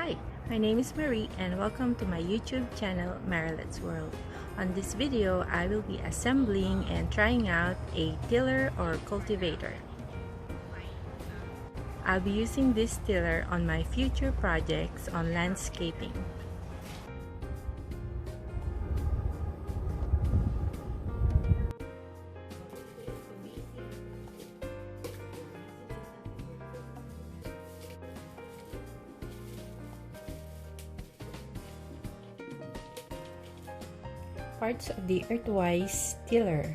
Hi, my name is Marie and welcome to my YouTube channel Marilette's World. On this video, I will be assembling and trying out a tiller or cultivator. I'll be using this tiller on my future projects on landscaping. Parts of the Earthwise Tiller: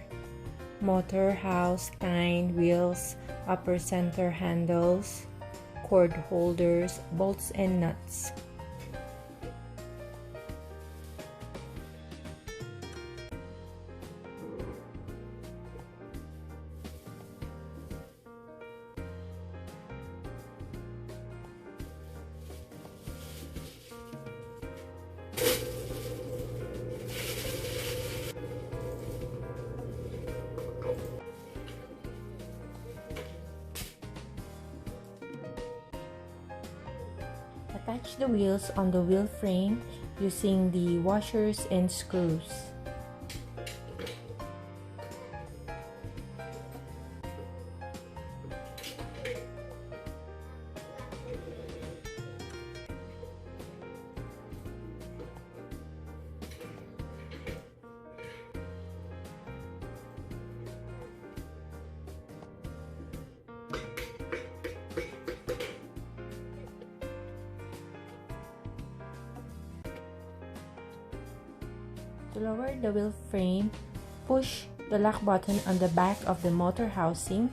motor, house, tine, wheels, upper center handles, cord holders, bolts and nuts. Attach the wheels on the wheel frame using the washers and screws. To lower the wheel frame, push the lock button on the back of the motor housing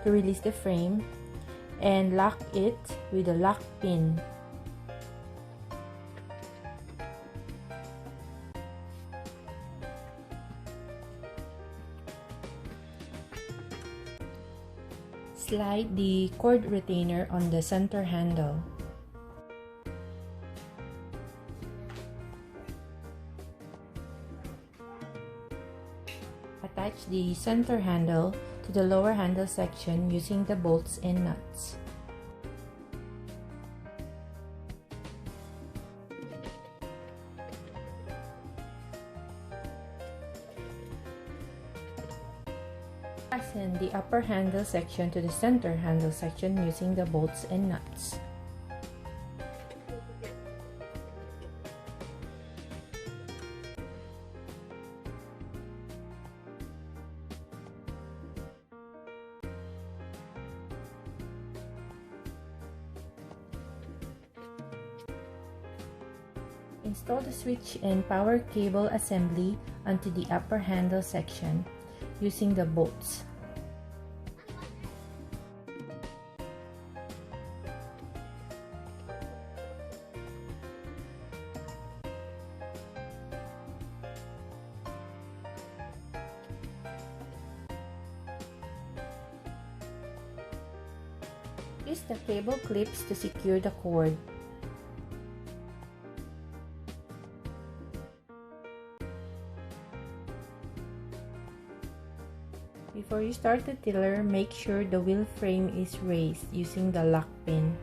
to release the frame and lock it with a lock pin. Slide the cord retainer on the center handle. Attach the center handle to the lower handle section using the bolts and nuts. Fasten the upper handle section to the center handle section using the bolts and nuts. Install the switch and power cable assembly onto the upper handle section using the bolts. Use the cable clips to secure the cord. Before you start the tiller, make sure the wheel frame is raised using the lock pin.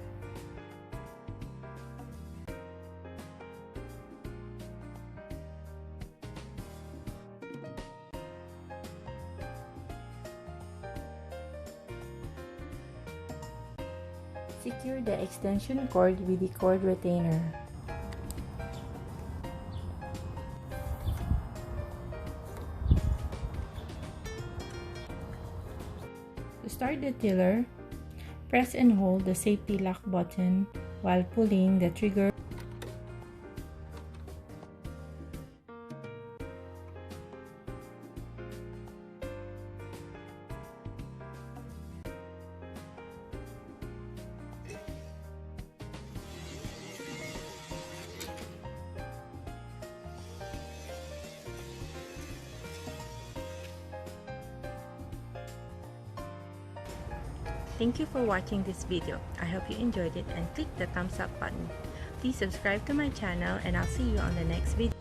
Secure the extension cord with the cord retainer. To start the tiller, press and hold the safety lock button while pulling the trigger. Thank you for watching this video. I hope you enjoyed it and click the thumbs up button. Please subscribe to my channel and I'll see you on the next video.